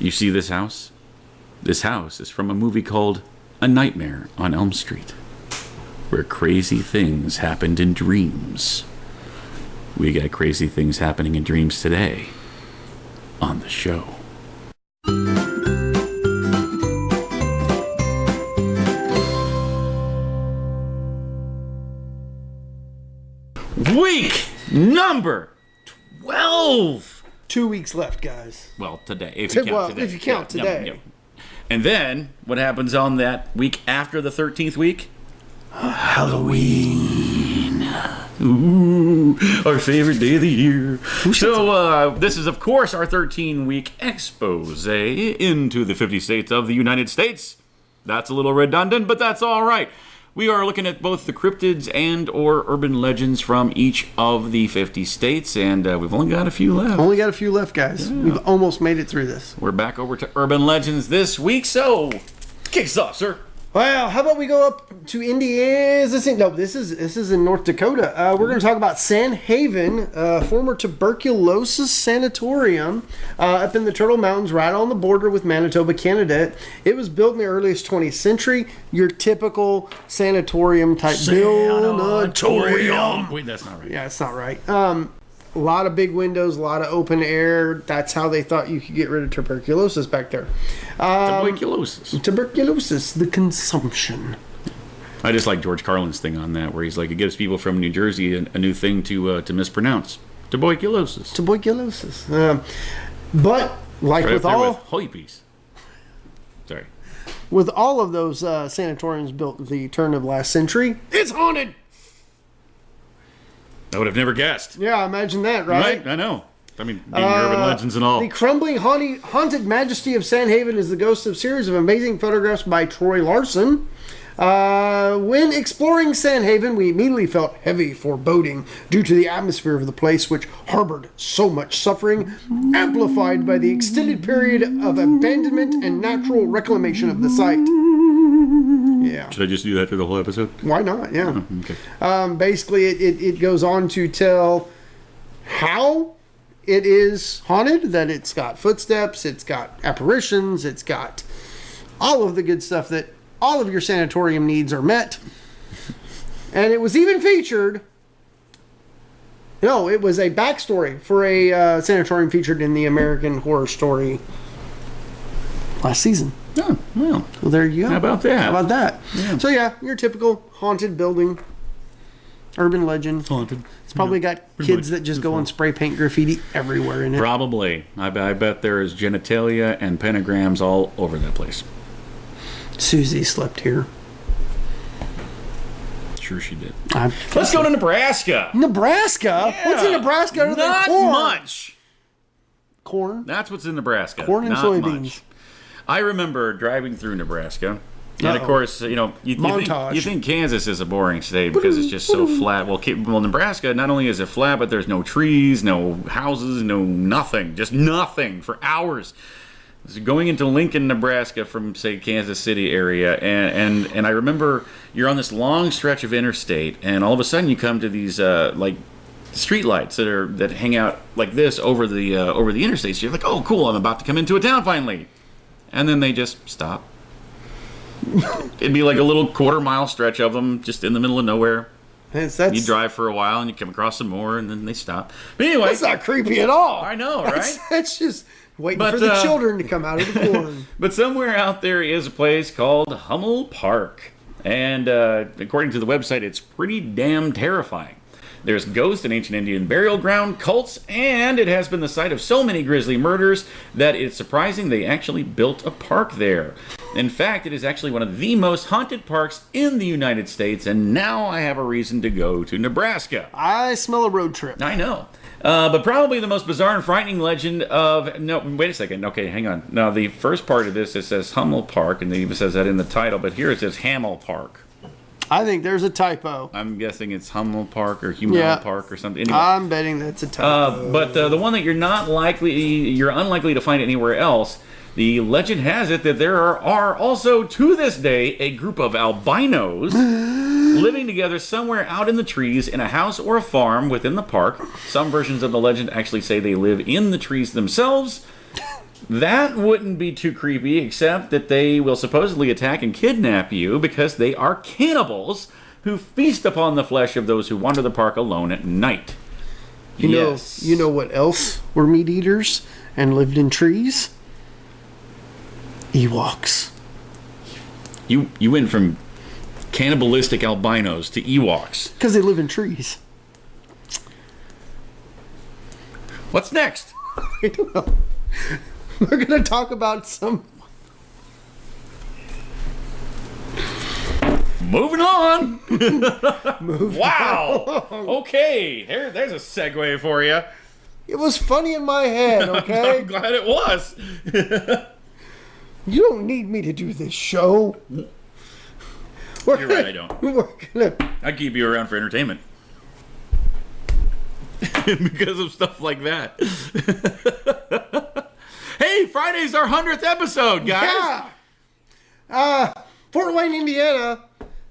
You see this house? This house is from a movie called A Nightmare on Elm Street, where crazy things happened in dreams. We got crazy things happening in dreams today on the show. Week number 12. 2 weeks left, guys. Well, today. If you count today. If you count today. Yeah. And then, what happens on that week after the 13th week? Halloween. Ooh, our favorite day of the year. So, this is, of course, our 13-week expose into the 50 states of the United States. That's a little redundant, but that's all right. We are looking at both the cryptids and or urban legends from each of the 50 states, and we've only got a few left. Only got a few left, guys. Yeah. We've almost made it through this. We're back over to urban legends this week, so kick us off, sir. Well, how about we go up to Indiana? This is in North Dakota. We're going to talk about Sand Haven, former tuberculosis sanatorium up in the Turtle Mountains, right on the border with Manitoba, Canada. It was built in the earliest 20th century. Your typical sanatorium type Sanatorium. Wait, that's not right. Yeah, it's not right. A lot of big windows, a lot of open air. That's how they thought you could get rid of tuberculosis back there. Tuberculosis, the consumption. I just like George Carlin's thing on that, where he's like, it gives people from New Jersey a new thing to mispronounce. Tuberculosis. Tuberculosis. But like right with all holy peace. Sorry. With all of those sanatoriums built at the turn of last century, it's haunted. I would have never guessed. Yeah, imagine that, right? I know. I mean, being urban legends and all. The crumbling, haunted majesty of Sand Haven is the ghost of a series of amazing photographs by Troy Larson. When exploring Sand Haven, we immediately felt heavy foreboding due to the atmosphere of the place, which harbored so much suffering, amplified by the extended period of abandonment and natural reclamation of the site. Yeah. Should I just do that through the whole episode? Why not? Yeah. Oh, okay. Basically, it goes on to tell how it is haunted, that it's got footsteps, it's got apparitions, it's got all of the good stuff that all of your sanatorium needs are met. And it was even featured... No, it was a backstory for a sanatorium featured in the American Horror Story last season. Oh, well. Well, there you go. How about that? How about that? Yeah. So, yeah, your typical haunted building, urban legend. Haunted. It's probably got kids that just go and spray paint graffiti everywhere in it. Probably. I bet there is genitalia and pentagrams all over that place. Susie slept here. Sure she did. Let's go to Nebraska. Nebraska? Yeah. What's in Nebraska other than corn? Not much. Corn? That's what's in Nebraska. Corn and soybeans. Much. I remember driving through Nebraska, and of course, you think Kansas is a boring state because it's just so flat. Well, Nebraska, not only is it flat, but there's no trees, no houses, no nothing, just nothing for hours. So going into Lincoln, Nebraska from, say, Kansas City area, and I remember you're on this long stretch of interstate, and all of a sudden you come to these street lights that hang out like this over the interstate. So you're like, oh, cool, I'm about to come into a town finally. And then they just stop. It'd be like a little quarter-mile stretch of them just in the middle of nowhere. You drive for a while and you come across some more and then they stop. But anyway. That's not creepy at all. I know, right? That's just waiting for the children to come out of the corn. But somewhere out there is a place called Hummel Park. And according to the website, it's pretty damn terrifying. There's ghosts and ancient Indian burial ground, cults, and it has been the site of so many grisly murders that it's surprising they actually built a park there. In fact, it is actually one of the most haunted parks in the United States, and now I have a reason to go to Nebraska. I smell a road trip. I know. But probably the most bizarre and frightening legend of... No, wait a second. Okay, hang on. Now, the first part of this, it says Hummel Park, and it even says that in the title, but here it says Hummel Park. I think there's a typo. I'm guessing it's Hummel Park or Hummel Park or something. Anyway, I'm betting that's a typo. But the one that you're unlikely to find anywhere else, the legend has it that there are also, to this day, a group of albinos living together somewhere out in the trees in a house or a farm within the park. Some versions of the legend actually say they live in the trees themselves. That wouldn't be too creepy, except that they will supposedly attack and kidnap you because they are cannibals who feast upon the flesh of those who wander the park alone at night. You know what else were meat eaters and lived in trees? Ewoks. You went from cannibalistic albinos to Ewoks. Because they live in trees. What's next? I don't know. We're going to talk about some... Moving on. Wow. Okay. There's a segue for you. It was funny in my head, okay? I'm glad it was. You don't need me to do this show. You're right, I don't. I keep you around for entertainment. Because of stuff like that. Hey, Friday's our 100th episode, guys. Yeah. Fort Wayne, Indiana,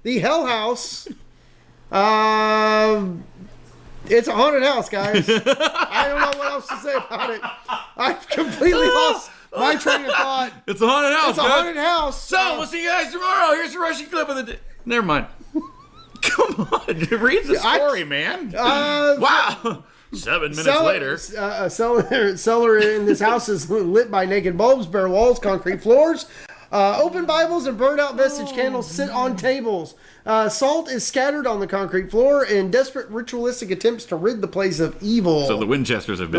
the Hell House. It's a haunted house, guys. I don't know what else to say about it. I've completely lost my train of thought. It's a haunted house. It's a haunted house. So, we'll see you guys tomorrow. Here's a rushing clip of the day. Never mind. Come on. Read the story, man. Wow. 7 minutes later. A cellar in this house is lit by naked bulbs, bare walls, concrete floors. Open Bibles and burned out vestige candles sit on tables. Salt is scattered on the concrete floor in desperate ritualistic attempts to rid the place of evil. So the Winchesters have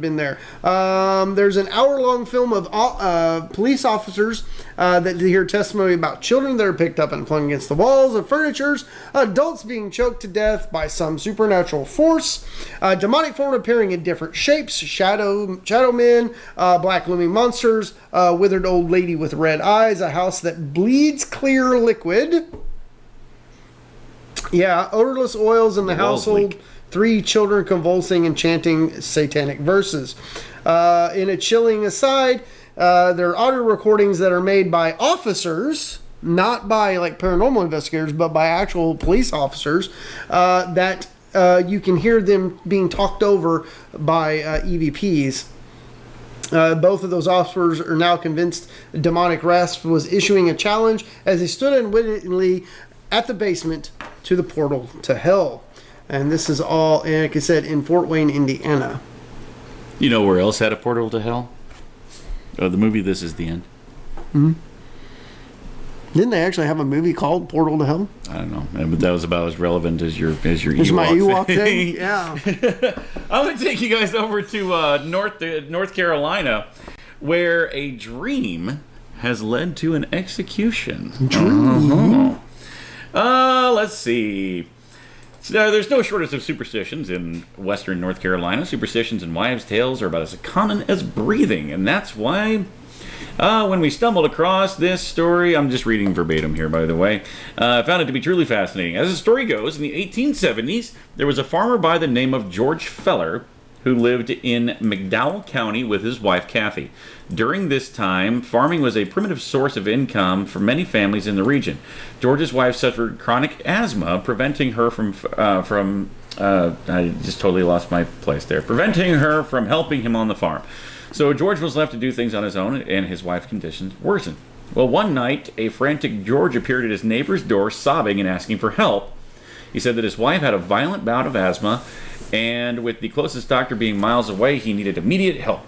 been there. There's an hour-long film of police officers that hear testimony about children that are picked up and flung against the walls of furnitures, adults being choked to death by some supernatural force, demonic form appearing in different shapes, shadow men, black looming monsters, withered old lady with red eyes, a house that bleeds clear liquid. Yeah, odorless oils in the household. Leak. 3 children convulsing and chanting satanic verses. In a chilling aside, there are audio recordings that are made by officers, not by like paranormal investigators, but by actual police officers, that you can hear them being talked over by EVPs. Both of those officers are now convinced demonic rasp was issuing a challenge as they stood unwittingly at the basement to the portal to hell. And this is all, like I said, in Fort Wayne, Indiana. You know where else had a portal to hell? The movie This Is the End. Mm-hmm. Didn't they actually have a movie called Portal to Hell? I don't know, but that was about as relevant as your Ewok my Ewok thing. Yeah. I'm going to take you guys over to North Carolina, where a dream has led to an execution. Let's see. So, there's no shortage of superstitions in western North Carolina. Superstitions and wives' tales are about as common as breathing, and that's why when we stumbled across this story, I'm just reading verbatim here, by the way, I found it to be truly fascinating. As the story goes, in the 1870s, there was a farmer by the name of George Feller who lived in McDowell County with his wife, Kathy. During this time, farming was a primitive source of income for many families in the region. George's wife suffered chronic asthma, preventing her from I just totally lost my place there. Preventing her from helping him on the farm. So George was left to do things on his own, and his wife's conditions worsened. Well, one night, a frantic George appeared at his neighbor's door, sobbing and asking for help. He said that his wife had a violent bout of asthma, and with the closest doctor being miles away, he needed immediate help.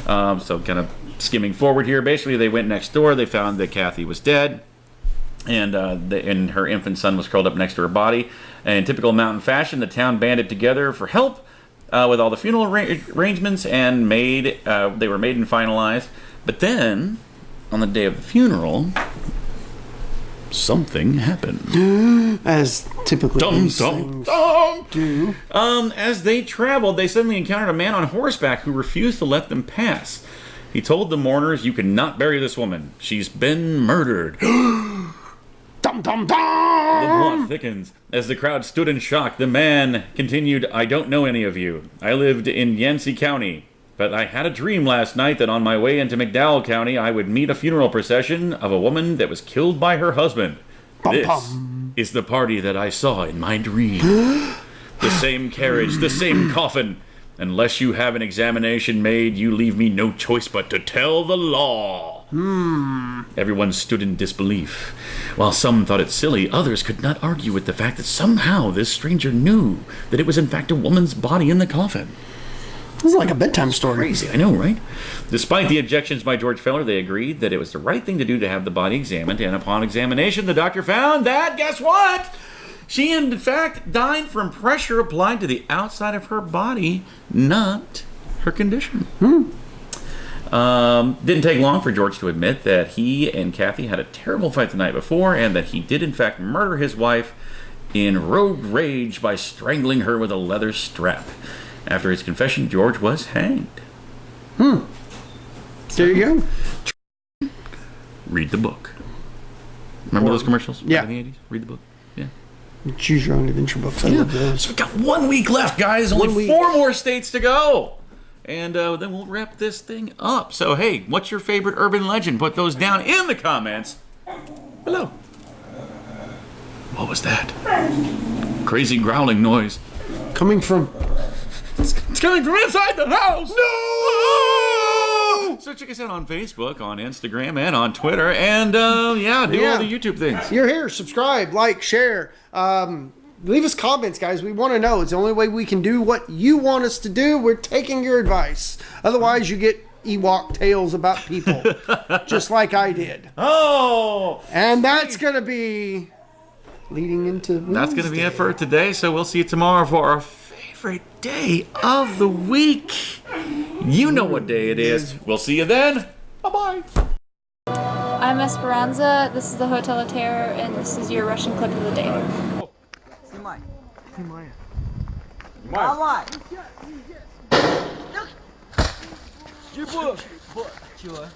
So kind of skimming forward here, basically they went next door, they found that Kathy was dead, and her infant son was curled up next to her body. And in typical mountain fashion, the town banded together for help with all the funeral arrangements, and they were made and finalized. But then, on the day of the funeral, something happened. As typically things do. As they traveled, they suddenly encountered a man on horseback who refused to let them pass. He told the mourners, "You cannot bury this woman. She's been murdered." Dum dum dum! The plot thickens. As the crowd stood in shock, the man continued, "I don't know any of you. I lived in Yancey County. But I had a dream last night that on my way into McDowell County, I would meet a funeral procession of a woman that was killed by her husband. This is the party that I saw in my dream. The same carriage, the same coffin. Unless you have an examination made, you leave me no choice but to tell the law. Everyone stood in disbelief. While some thought it silly, others could not argue with the fact that somehow this stranger knew that it was in fact a woman's body in the coffin. This is like a bedtime story. Crazy, I know, right? Despite the objections by George Feller, they agreed that it was the right thing to do to have the body examined, and upon examination, the doctor found that, guess what? She, in fact, died from pressure applied to the outside of her body, not her condition. Didn't take long for George to admit that he and Kathy had a terrible fight the night before, and that he did, in fact, murder his wife in rogue rage by strangling her with a leather strap. After his confession, George was hanged. There you go. Read the book. Remember those commercials? Yeah. In the 80s? Read the book. Yeah. Choose your own adventure books. I love those. So we've got 1 week left, guys. Only 4 more states to go. And then we'll wrap this thing up. So, hey, what's your favorite urban legend? Put those down in the comments below. What was that? Crazy growling noise. Coming from... It's coming from inside the house. No! So check us out on Facebook, on Instagram, and on Twitter. And, do all the YouTube things. You're here. Subscribe, like, share. Leave us comments, guys. We want to know. It's the only way we can do what you want us to do. We're taking your advice. Otherwise, you get Ewok tales about people. Just like I did. Oh! And that's going to be leading into Wednesday. That's going to be it for today. So we'll see you tomorrow for our favorite day of the week. You know what day it is. We'll see you then. Bye-bye. I'm Esperanza. This is the Hotel of Terror, and this is your Russian clip of the day. Снимай. Снимаю. Давай. Чего? Чего?